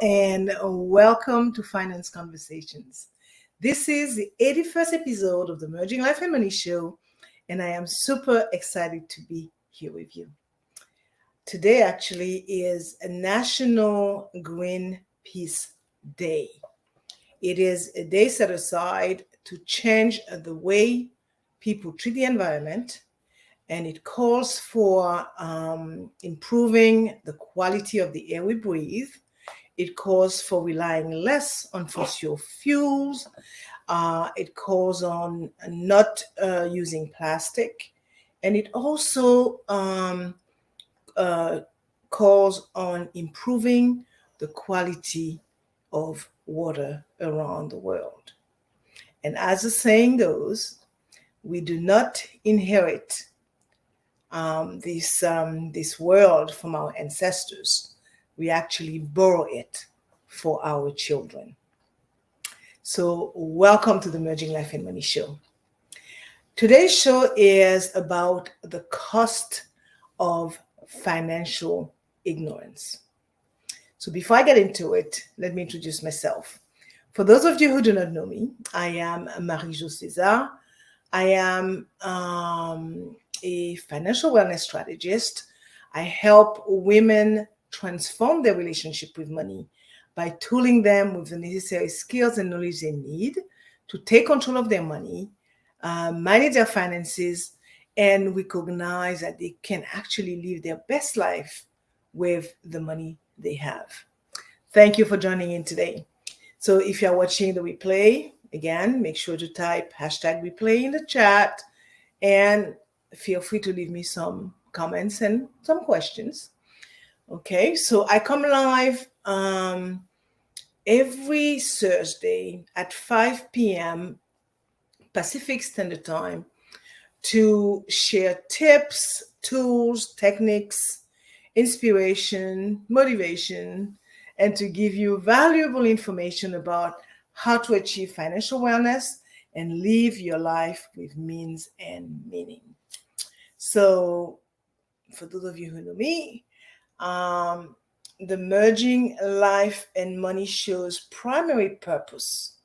and welcome to Finance Conversations. This is the 81st episode of the Merging Life and Money Show, and I am super excited to be here with you. Today actually is a National Greenpeace Day. It is a day set aside to change the way people treat the environment, and it calls for improving the quality of the air we breathe. It calls for relying less on fossil fuels. It calls on not using plastic. And it also calls on improving the quality of water around the world. And as the saying goes, we do not inherit this world from our ancestors. We actually borrow it for our children. So welcome to the Merging Life and Money Show. Today's show is about the cost of financial ignorance. So before I get into it, let me introduce myself. For those of you who do not know me, I am Marie-Jo César. I am a financial wellness strategist. I help women transform their relationship with money by tooling them with the necessary skills and knowledge they need to take control of their money, manage their finances, and recognize that they can actually live their best life with the money they have. Thank you for joining in today. So if you're watching the replay, again, make sure to type #replay in the chat and feel free to leave me some comments and some questions. Okay, so I come live every Thursday at 5 p.m. Pacific Standard Time to share tips, tools, techniques, inspiration, motivation, and to give you valuable information about how to achieve financial wellness and live your life with means and meaning. So for those of you who know me, the Merging Life and Money Show's primary purpose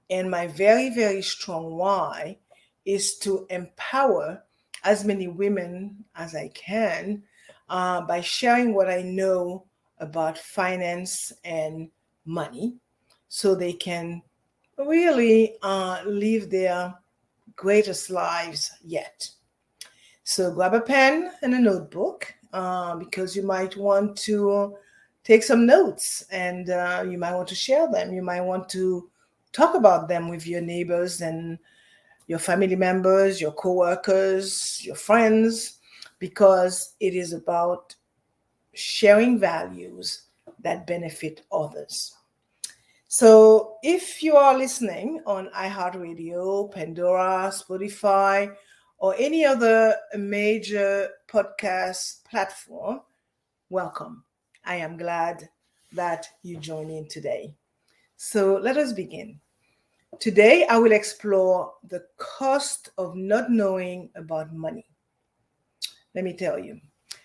and my very, very strong why is to empower as many women as I can by sharing what I know about finance and money so they can really live their greatest lives yet. So grab a pen and a notebook because you might want to take some notes and you might want to share them. You might want to talk about them with your neighbors and your family members, your coworkers, your friends, because it is about sharing values that benefit others. So if you are listening on iHeartRadio, Pandora, Spotify, or any other major podcast platform, welcome. I am glad that you joined in today. So let us begin. Today, I will explore the cost of not knowing about money. Let me tell you,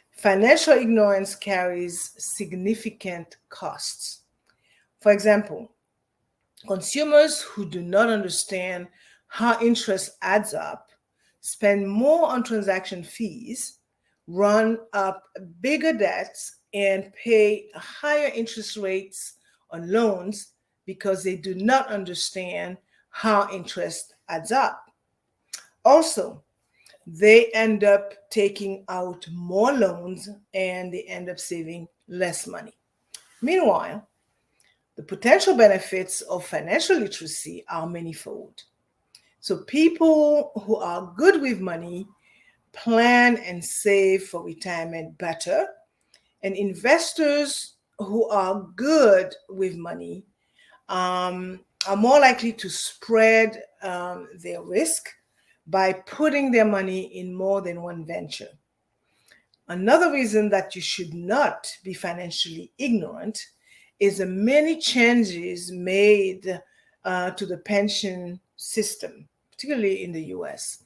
financial ignorance carries significant costs. For example, consumers who do not understand how interest adds up spend more on transaction fees, run up bigger debts, and pay higher interest rates on loans because they do not understand how interest adds up. Also, they end up taking out more loans and they end up saving less money. Meanwhile, the potential benefits of financial literacy are manifold. So people who are good with money plan and save for retirement better, and investors who are good with money are more likely to spread their risk by putting their money in more than one venture. Another reason that you should not be financially ignorant is the many changes made to the pension system, particularly in the US.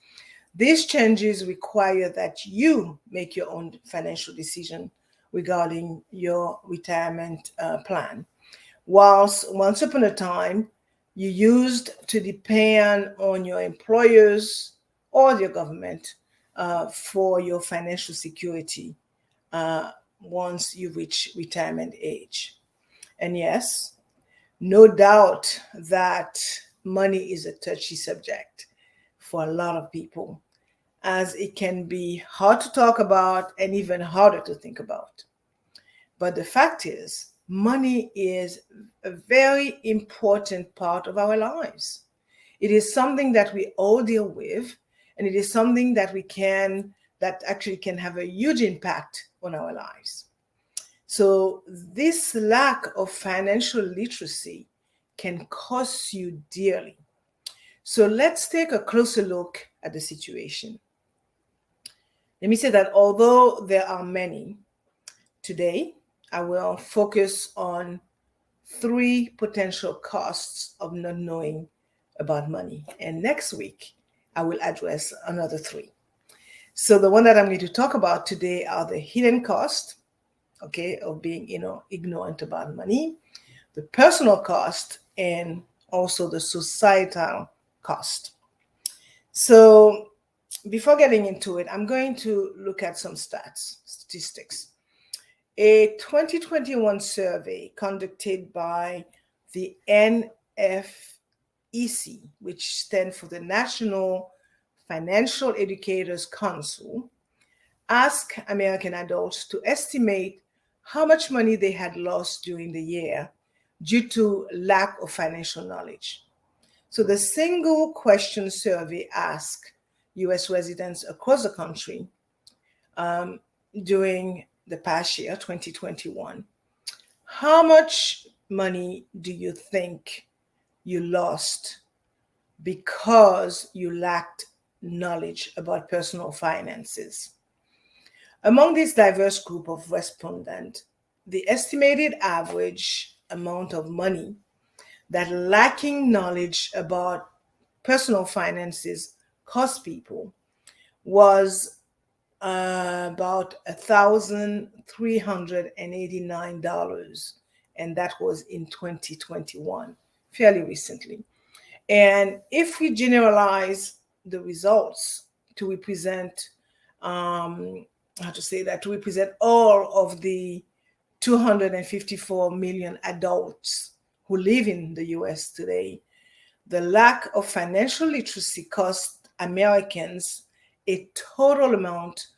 These changes require that you make your own financial decision regarding your retirement plan. whilst once upon a time you used to depend on your employers or your government for your financial security once you reach retirement age. And yes, no doubt that money is a touchy subject for a lot of people, as it can be hard to talk about and even harder to think about. But the fact is, money is a very important part of our lives. It is something that we all deal with, and it is something that actually can have a huge impact on our lives. So this lack of financial literacy can cost you dearly. So let's take a closer look at the situation. Let me say that although there are many, today I will focus on 3 potential costs of not knowing about money. And next week, I will address another 3. So the one that I'm going to talk about today are the hidden cost, okay, of being, ignorant about money, the personal cost, and also the societal cost. So before getting into it, I'm going to look at some statistics. A 2021 survey conducted by the NFEC, which stands for the National Financial Educators Council, asked American adults to estimate how much money they had lost during the year due to lack of financial knowledge. So the single question survey asked US residents across the country during the past year, 2021, how much money do you think you lost because you lacked knowledge about personal finances? Among this diverse group of respondents, the estimated average amount of money that lacking knowledge about personal finances cost people was about $1,389, and that was in 2021, fairly recently. And if we generalize the results to represent, to represent all of the 254 million adults who live in the US today, the lack of financial literacy cost Americans a total amount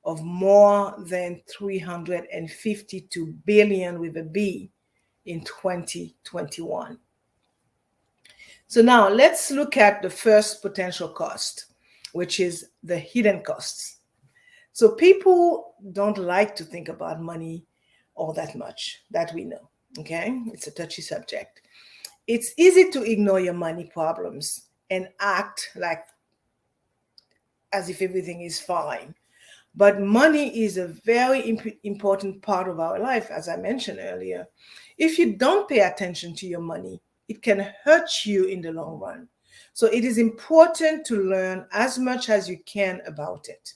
of more than 352 billion with a B in 2021. So now let's look at the first potential cost, which is the hidden costs. So people don't like to think about money all that much, that we know, okay? It's a touchy subject. It's easy to ignore your money problems and act like as if everything is fine. But money is a very important part of our life, as I mentioned earlier. If you don't pay attention to your money, it can hurt you in the long run. So it is important to learn as much as you can about it.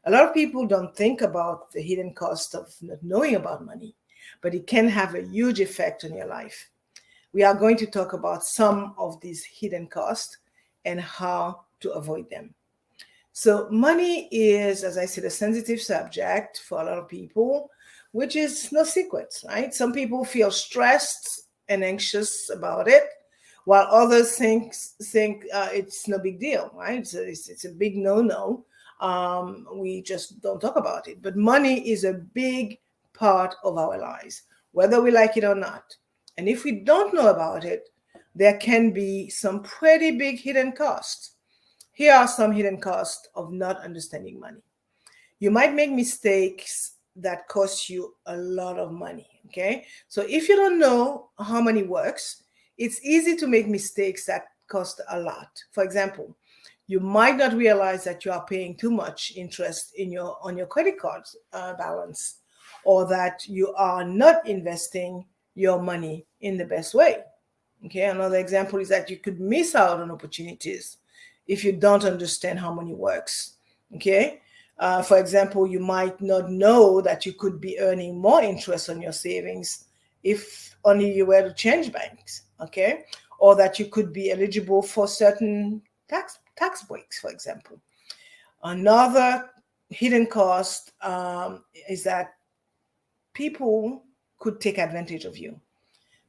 A lot of people don't think about the hidden cost of not knowing about money, but it can have a huge effect on your life. We are going to talk about some of these hidden costs and how to avoid them. So money is, as I said, a sensitive subject for a lot of people, which is no secret, right? Some people feel stressed and anxious about it, while others think it's no big deal, right? So it's a big no-no. We just don't talk about it. But money is a big part of our lives, whether we like it or not. And if we don't know about it, there can be some pretty big hidden costs. Here are some hidden costs of not understanding money. You might make mistakes that cost you a lot of money, okay? So if you don't know how money works, it's easy to make mistakes that cost a lot. For example, you might not realize that you are paying too much interest on your credit card balance, or that you are not investing your money in the best way. Okay, another example is that you could miss out on opportunities if you don't understand how money works. Okay, for example, you might not know that you could be earning more interest on your savings if only you were to change banks, okay? Or that you could be eligible for certain tax breaks, for example. Another hidden cost is that people could take advantage of you,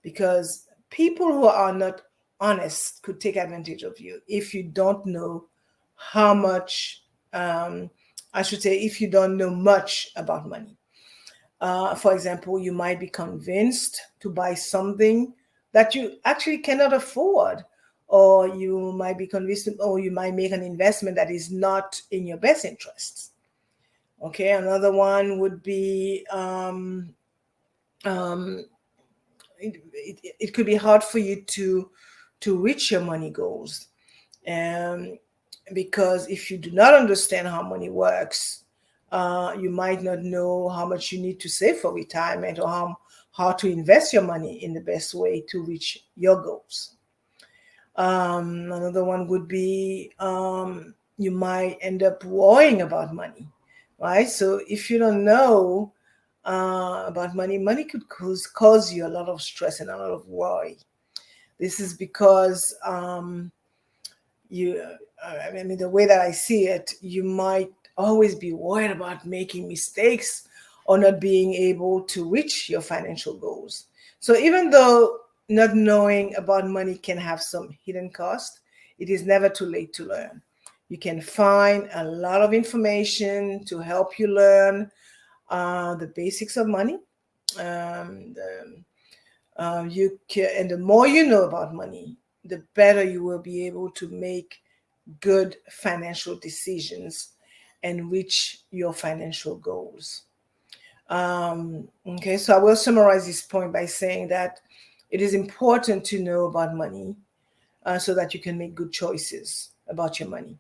because people who are not honest could take advantage of you if you don't know how much, I should say, if you don't know much about money. For example, you might be convinced to buy something that you actually cannot afford, or you might be convinced, or you might make an investment that is not in your best interests. Okay, another one would be it could be hard for you to reach your money goals, because if you do not understand how money works, you might not know how much you need to save for retirement, or how to invest your money in the best way to reach your goals. Another one would be you might end up worrying about money, right? So if you don't know about money, money could cause you a lot of stress and a lot of worry. This is because the way that I see it, you might always be worried about making mistakes or not being able to reach your financial goals. So even though not knowing about money can have some hidden cost, it is never too late to learn. You can find a lot of information to help you learn the basics of money. And the more you know about money, the better you will be able to make good financial decisions and reach your financial goals. Okay, so I will summarize this point by saying that it is important to know about money so that you can make good choices about your money.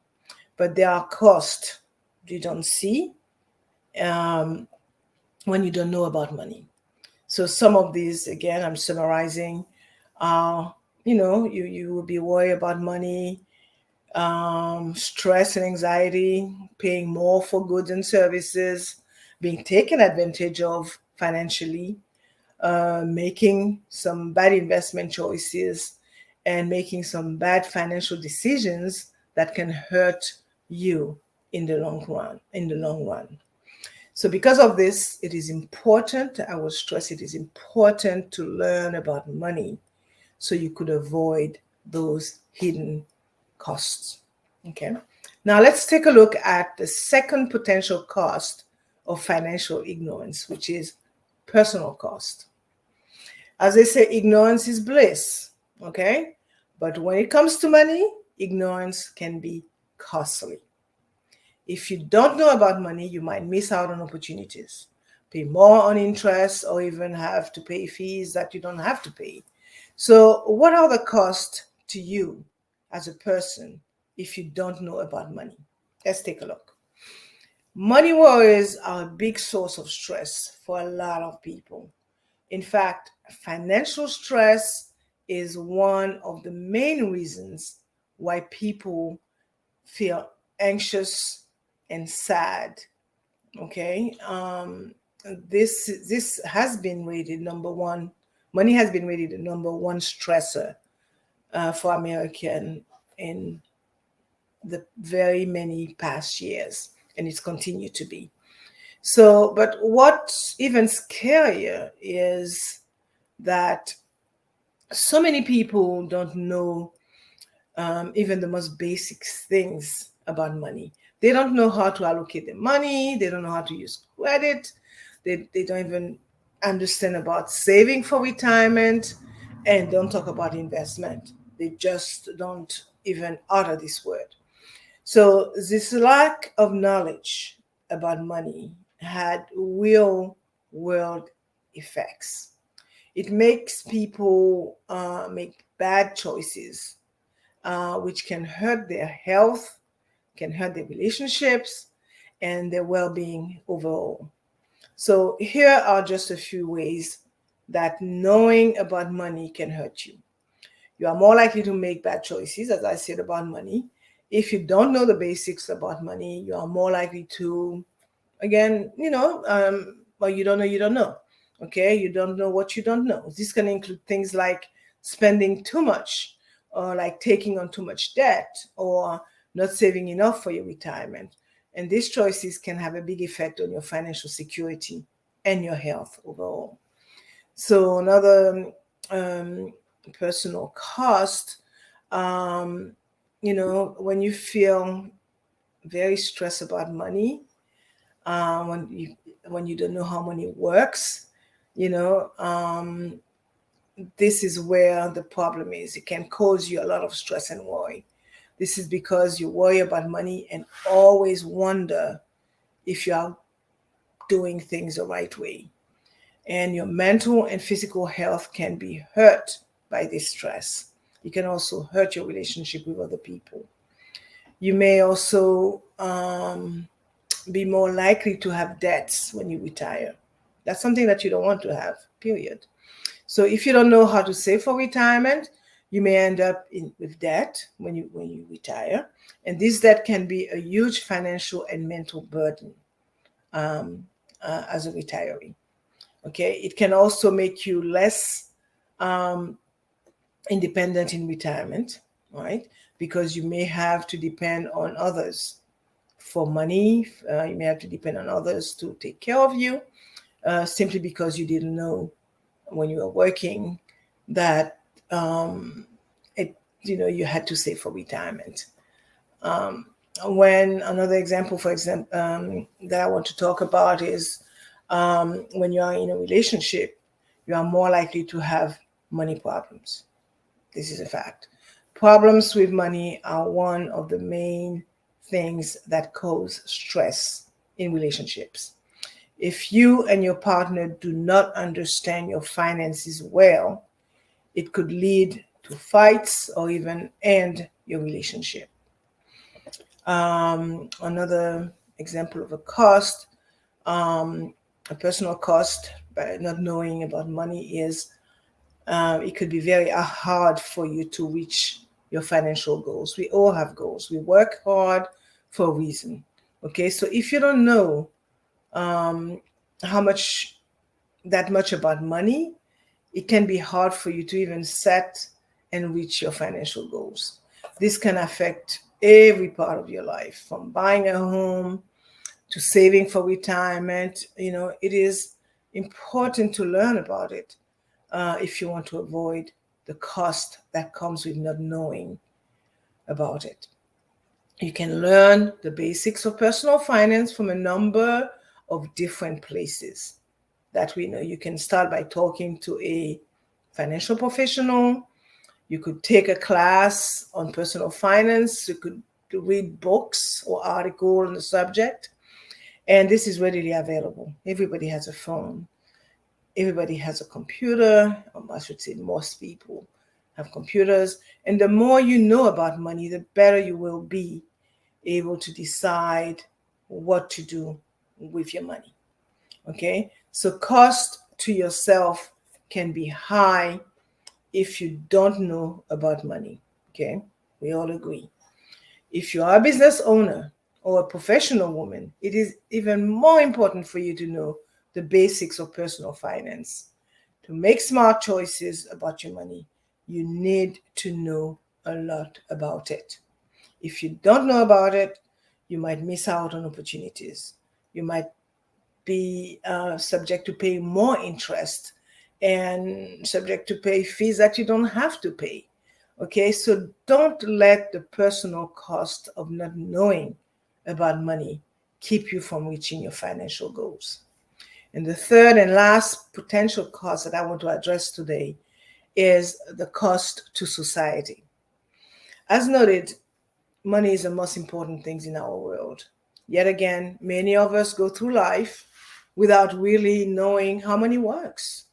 But there are costs you don't see when you don't know about money. So some of these, again, I'm summarizing. You will be worried about money, stress and anxiety, paying more for goods and services, being taken advantage of financially, making some bad investment choices, and making some bad financial decisions that can hurt you in the long run. So because of this, it is important, I will stress, it is important to learn about money so you could avoid those hidden costs. Okay. Now let's take a look at the second potential cost of financial ignorance, which is personal cost. As they say, ignorance is bliss. Okay. But when it comes to money, ignorance can be costly. If you don't know about money, you might miss out on opportunities, pay more on interest, or even have to pay fees that you don't have to pay. So what are the costs to you as a person if you don't know about money? Let's take a look. Money worries are a big source of stress for a lot of people. In fact, financial stress is one of the main reasons why people feel anxious and sad. Okay, this has been rated number one. Money has been rated the number one stressor for American in the very many past years, and it's continued to be. So, but what's even scarier is that so many people don't know even the most basic things about money. They don't know how to allocate their money. They don't know how to use credit. They don't even understand about saving for retirement, and don't talk about investment. They just don't even utter this word. So this lack of knowledge about money had real world effects. It makes people make bad choices, which can hurt their health, can hurt their relationships, and their well-being overall. So here are just a few ways that knowing about money can hurt you. You are more likely to make bad choices, as I said, about money. If you don't know the basics about money, you are more likely to, again, well, you don't know. Okay, you don't know what you don't know. This can include things like spending too much, or like taking on too much debt, or not saving enough for your retirement. And these choices can have a big effect on your financial security and your health overall. So another personal cost, when you feel very stressed about money, when you don't know how money works, this is where the problem is. It can cause you a lot of stress and worry. This is because you worry about money and always wonder if you are doing things the right way. And your mental and physical health can be hurt by this stress. It can also hurt your relationship with other people. You may also be more likely to have debts when you retire. That's something that you don't want to have, period. So if you don't know how to save for retirement, you may end up with debt when you retire. And this debt can be a huge financial and mental burden as a retiree. Okay, it can also make you less independent in retirement, right? Because you may have to depend on others for money. You may have to depend on others to take care of you, simply because you didn't know when you were working that you had to save for retirement. When another example, for example, that I want to talk about is when you are in a relationship, you are more likely to have money problems. This is a fact. Problems with money are one of the main things that cause stress in relationships. If you and your partner do not understand your finances well, it could lead to fights or even end your relationship. Another example of a cost, a personal cost by not knowing about money is it could be very hard for you to reach your financial goals. We all have goals. We work hard for a reason. Okay, so if you don't know that much about money, it can be hard for you to even set and reach your financial goals. This can affect every part of your life, from buying a home to saving for retirement. It is important to learn about it if you want to avoid the cost that comes with not knowing about it. You can learn the basics of personal finance from a number of different places that we know. You can start by talking to a financial professional. You could take a class on personal finance. You could read books or articles on the subject. And this is readily available. Everybody has a phone. Everybody has a computer. I should say most people have computers. And the more you know about money, the better you will be able to decide what to do with your money. Okay? So cost to yourself can be high if you don't know about money. Okay? We all agree. If you are a business owner or a professional woman, it is even more important for you to know the basics of personal finance. To make smart choices about your money, you need to know a lot about it. If you don't know about it, you might miss out on opportunities. You might be subject to pay more interest and subject to pay fees that you don't have to pay. Okay, so don't let the personal cost of not knowing about money keep you from reaching your financial goals. And the third and last potential cost that I want to address today is the cost to society. As noted, money is the most important thing in our world. Yet again, many of us go through life without really knowing how money works.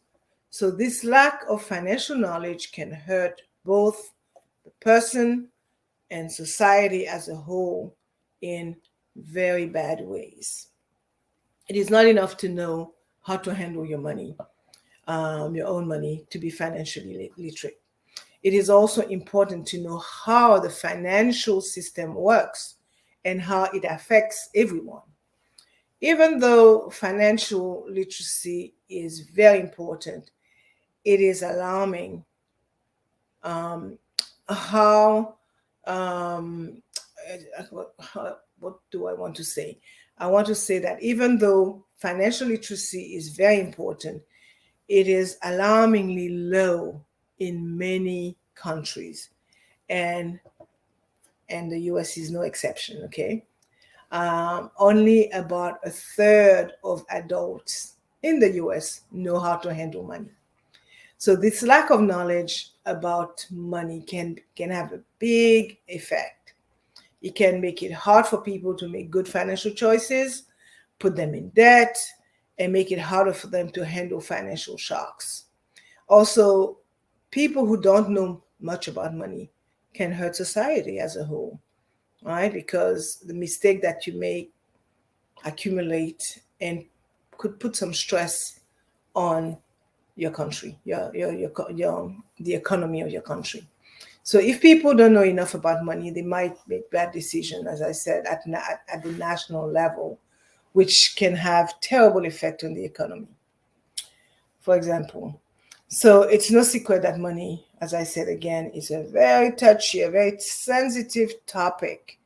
So this lack of financial knowledge can hurt both the person and society as a whole in very bad ways. It is not enough to know how to handle your money, your own money, to be financially literate. It is also important to know how the financial system works and how it affects everyone. Even though financial literacy is very important, it is alarming how what do I want to say? I want to say that even though financial literacy is very important, it is alarmingly low in many countries, and the US is no exception. Okay, only about a third of adults in the US know how to handle money. So this lack of knowledge about money can have a big effect. It can make it hard for people to make good financial choices, put them in debt, and make it harder for them to handle financial shocks. Also, people who don't know much about money can hurt society as a whole, right? Because the mistake that you make accumulate and could put some stress on your country, the economy of your country. So if people don't know enough about money, they might make bad decisions, as I said, at the national level, which can have terrible effect on the economy. For example, so it's no secret that money, as I said again, is a very touchy, a very sensitive topic.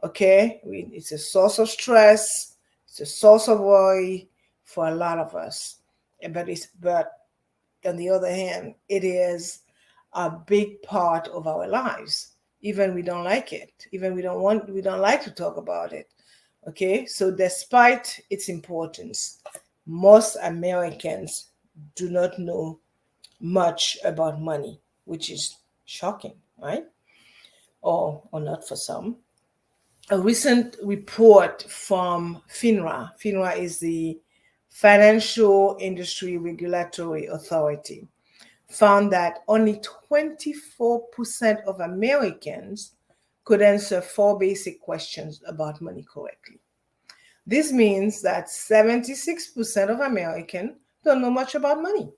Okay, it's a source of stress, it's a source of worry for a lot of us. But on the other hand, it is a big part of our lives. Even we don't like it, even we don't like to talk about it. Okay, so despite its importance, most Americans do not know much about money, which is shocking, right? Or not for some. A recent report from FINRA is the Financial Industry Regulatory Authority, found that only 24% of Americans could answer 4 basic questions about money correctly. This means that 76% of Americans don't know much about money.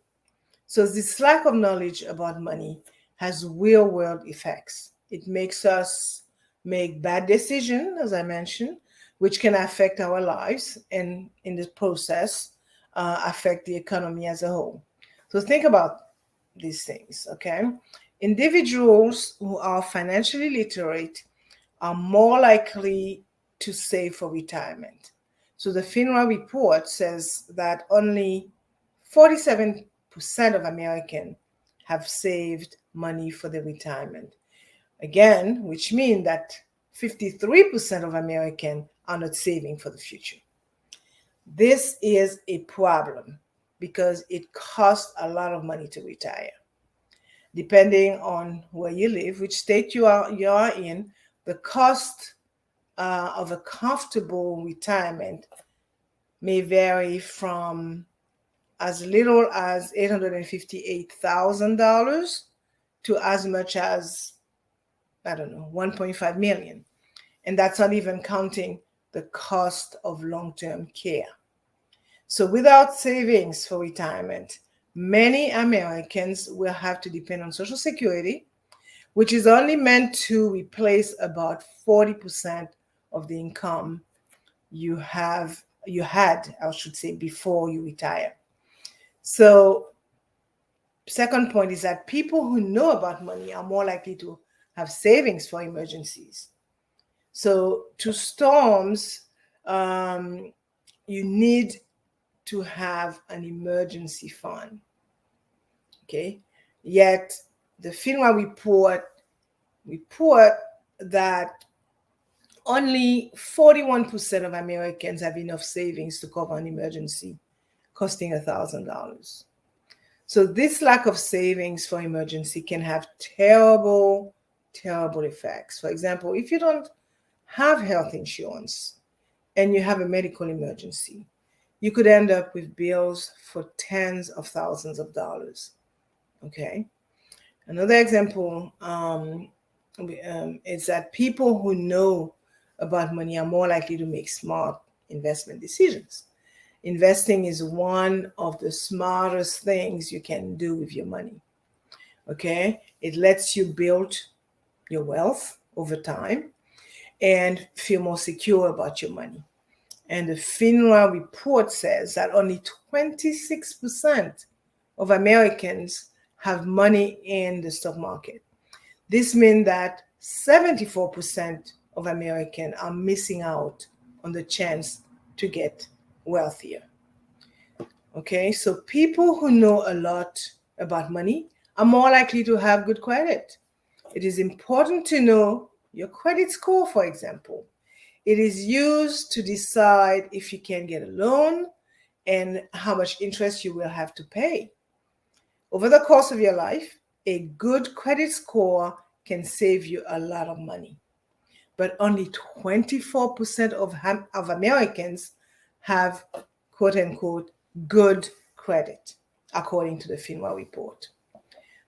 So this lack of knowledge about money has real world effects. It makes us make bad decisions, as I mentioned, which can affect our lives and in the process affect the economy as a whole. So think about these things, okay? Individuals who are financially literate are more likely to save for retirement. So the FINRA report says that only 47% of Americans have saved money for their retirement. Again, which means that 53% of Americans are not saving for the future. This is a problem because it costs a lot of money to retire. Depending on where you live, which state you are in, the cost of a comfortable retirement may vary from as little as $858,000 to as much as, I don't know, 1.5 million. And that's not even counting the cost of long-term care. So without savings for retirement, many Americans will have to depend on Social Security, which is only meant to replace about 40% of the income you had, I should say, before you retire. So second point is that people who know about money are more likely to have savings for emergencies. So to storms, you need to have an emergency fund. Okay. Yet the FINRA report that only 41% of Americans have enough savings to cover an emergency costing $1,000. So this lack of savings for emergency can have terrible, terrible effects. For example, if you don't have health insurance and you have a medical emergency, you could end up with bills for tens of thousands of dollars. Okay. Another example is that people who know about money are more likely to make smart investment decisions. Investing is one of the smartest things you can do with your money. Okay. It lets you build your wealth over time and feel more secure about your money. And the FINRA report says that only 26% of Americans have money in the stock market. This means that 74% of Americans are missing out on the chance to get wealthier. Okay, so people who know a lot about money are more likely to have good credit. It is important to know your credit score, for example. It is used to decide if you can get a loan and how much interest you will have to pay. Over the course of your life, a good credit score can save you a lot of money. But only 24% of Americans have, quote unquote, good credit, according to the FINRA report.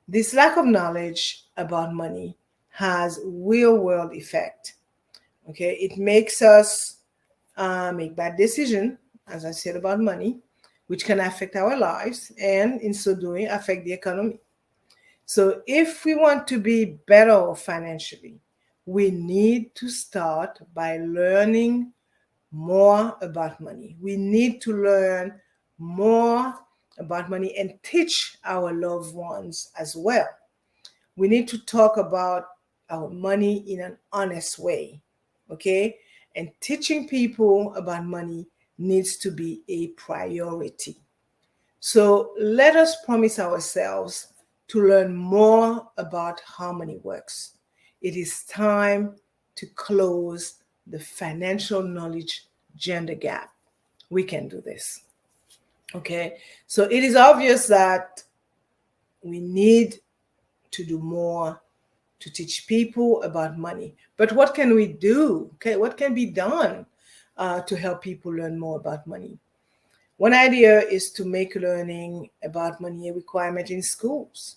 This lack of knowledge about money has real-world effect. Okay, it makes us make bad decisions, as I said, about money, which can affect our lives and in so doing affect the economy. So if we want to be better financially, we need to start by learning more about money. We need to learn more about money and teach our loved ones as well. We need to talk about our money in an honest way, okay? And teaching people about money needs to be a priority. So let us promise ourselves to learn more about how money works. It is time to close the financial knowledge gender gap. We can do this. Okay, so it is obvious that we need to do more to teach people about money. But what can we do? Okay, what can be done to help people learn more about money? One idea is to make learning about money a requirement in schools.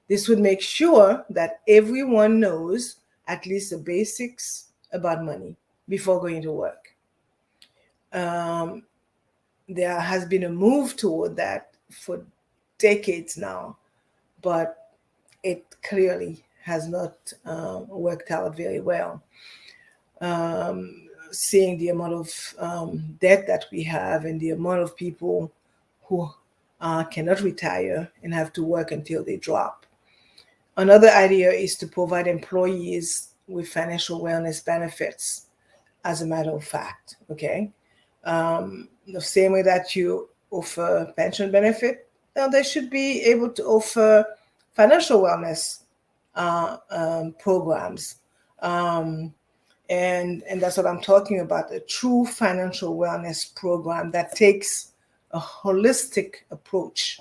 This would make sure that everyone knows at least the basics about money before going to work. There has been a move toward that for decades now, but it clearly has not worked out very well. Seeing the amount of debt that we have and the amount of people who cannot retire and have to work until they drop. Another idea is to provide employees with financial wellness benefits, as a matter of fact, okay? The same way that you offer pension benefit, they should be able to offer financial wellness programs. And that's what I'm talking about, a true financial wellness program that takes a holistic approach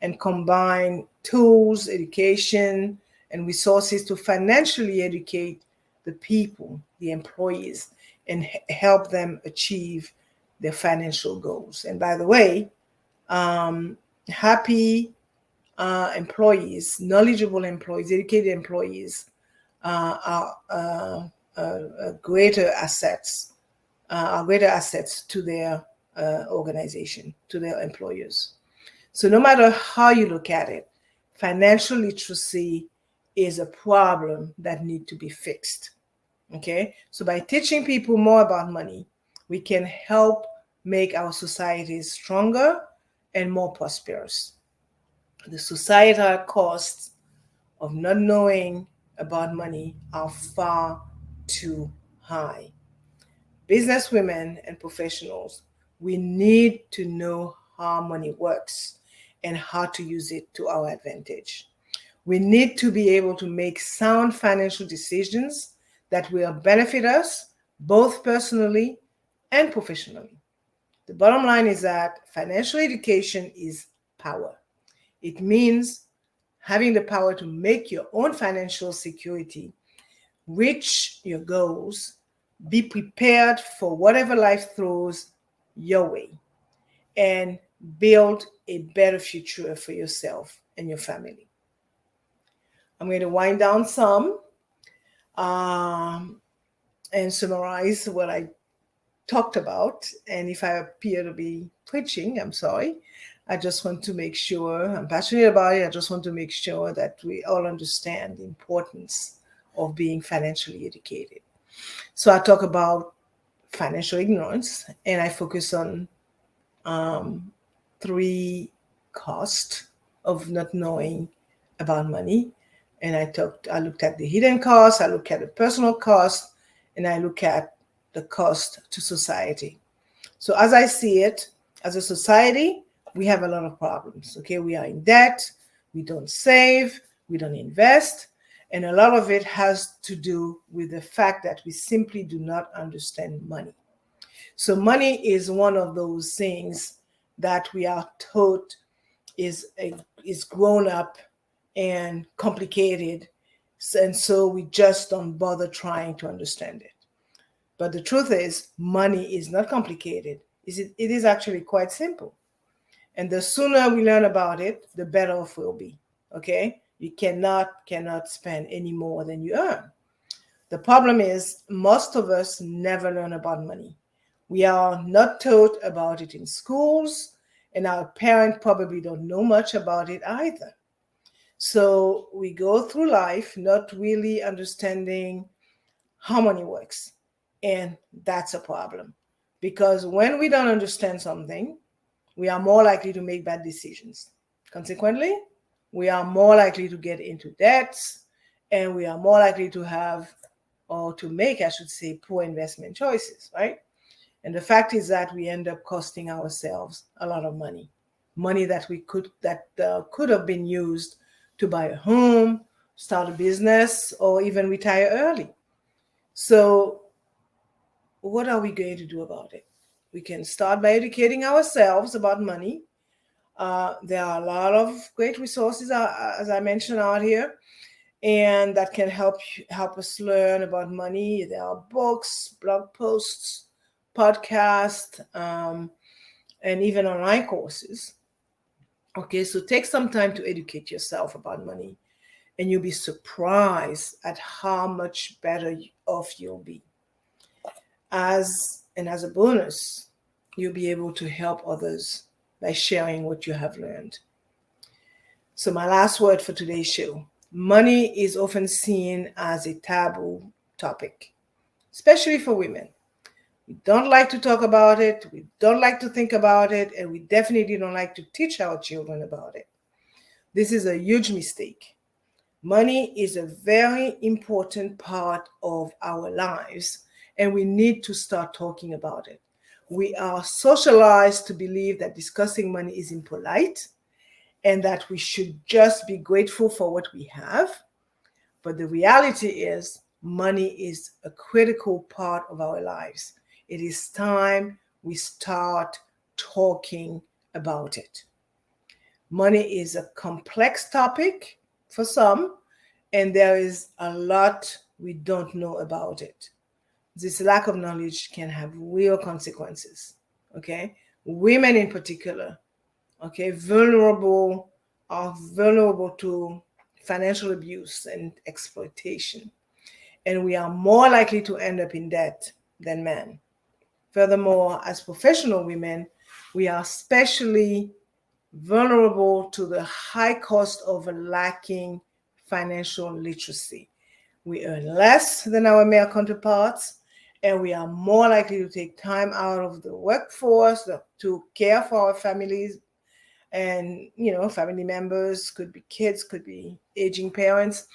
and combine tools, education, and resources to financially educate the people, the employees, and help them achieve their financial goals. And by the way, happy employees, knowledgeable employees, educated employees are greater assets to their organization, to their employers. So no matter how you look at it, financial literacy is a problem that needs to be fixed. Okay, so by teaching people more about money, we can help make our societies stronger and more prosperous. The societal costs of not knowing about money are far too high. Businesswomen and professionals, we need to know how money works and how to use it to our advantage. We need to be able to make sound financial decisions that will benefit us both personally and professionally. The bottom line is that financial education is power. It means having the power to make your own financial security, reach your goals, be prepared for whatever life throws your way, and build a better future for yourself and your family. I'm going to wind down some and summarize what I talked about. And if I appear to be preaching, I'm sorry. I just want to make sure, I'm passionate about it. I just want to make sure that we all understand the importance of being financially educated. So I talk about financial ignorance, and I focus on three costs of not knowing about money. And I looked at the hidden costs, I look at the personal cost, and I look at the cost to society. So as I see it, as a society, we have a lot of problems. Okay, we are in debt, we don't save, we don't invest, and a lot of it has to do with the fact that we simply do not understand money. So money is one of those things that we are taught is grown up and complicated, and so we just don't bother trying to understand it. But the truth is, money is not complicated. It is actually quite simple. And the sooner we learn about it, the better off we'll be. Okay? You cannot spend any more than you earn. The problem is most of us never learn about money. We are not taught about it in schools, and our parents probably don't know much about it either. So we go through life not really understanding how money works. And that's a problem. Because when we don't understand something, we are more likely to make bad decisions. Consequently, we are more likely to get into debts, and we are more likely to have, or to make, I should say, poor investment choices, right? And the fact is that we end up costing ourselves a lot of money, money that could have been used to buy a home, start a business, or even retire early. So what are we going to do about it? We can start by educating ourselves about money. There are a lot of great resources, as I mentioned out here, and that can help us learn about money. There are books, blog posts, podcasts, and even online courses. Okay, so take some time to educate yourself about money, and you'll be surprised at how much better off you'll be. As a bonus, you'll be able to help others by sharing what you have learned. So my last word for today's show: money is often seen as a taboo topic, especially for women. We don't like to talk about it, we don't like to think about it, and we definitely don't like to teach our children about it. This is a huge mistake. Money is a very important part of our lives, and we need to start talking about it. We are socialized to believe that discussing money is impolite and that we should just be grateful for what we have. But the reality is, money is a critical part of our lives. It is time we start talking about it. Money is a complex topic for some, and there is a lot we don't know about it. This lack of knowledge can have real consequences. Okay, women in particular, okay, are vulnerable to financial abuse and exploitation, and we are more likely to end up in debt than men. Furthermore, as professional women, we are especially vulnerable to the high cost of lacking financial literacy. We earn less than our male counterparts, and we are more likely to take time out of the workforce to care for our families. And, family members, could be kids, could be aging parents.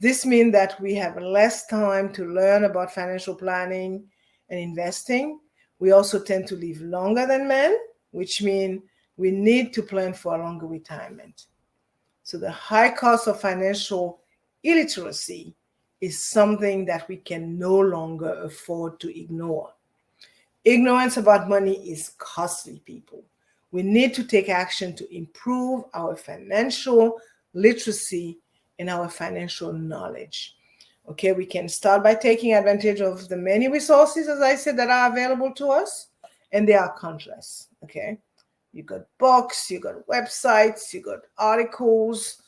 This means that we have less time to learn about financial planning and investing. We also tend to live longer than men, which means we need to plan for a longer retirement. So the high cost of financial illiteracy is something that we can no longer afford to ignore. Ignorance about money is costly, people. We need to take action to improve our financial literacy and our financial knowledge. Okay, we can start by taking advantage of the many resources, as I said, that are available to us, and they are countless. Okay, you got books, you got websites, you got articles,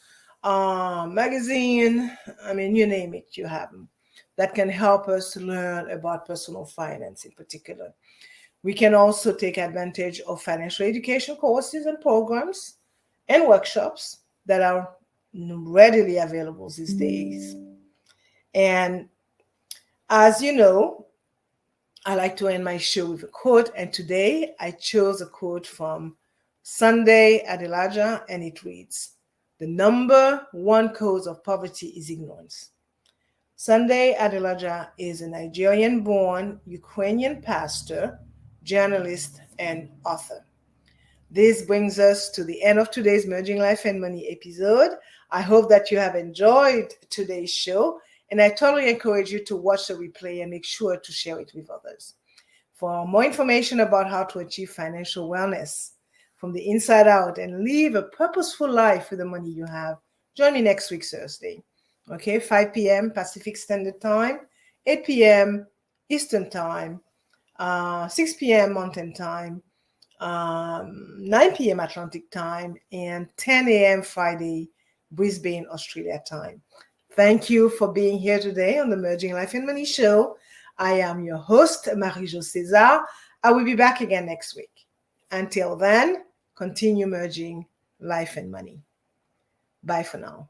magazine. I mean, you name it, you have them that can help us learn about personal finance in particular. We can also take advantage of financial education courses and programs and workshops that are readily available these days. And as you know, I like to end my show with a quote, and today I chose a quote from Sunday Adelaja, and it reads, "The number one cause of poverty is ignorance." Sunday Adelaja is a Nigerian-born Ukrainian pastor, journalist, and author. This brings us to the end of today's Merging Life and Money episode. I hope that you have enjoyed today's show, and I totally encourage you to watch the replay and make sure to share it with others. For more information about how to achieve financial wellness from the inside out and live a purposeful life with the money you have, join me next week, Thursday. Okay, 5 p.m. Pacific Standard Time, 8 p.m. Eastern Time, 6 p.m. Mountain Time, 9 p.m. Atlantic Time, and 10 a.m. Friday, Brisbane, Australia time. Thank you for being here today on the Merging Life and Money Show. I am your host, Marie-Jo César. I will be back again next week. Until then, continue merging life and money. Bye for now.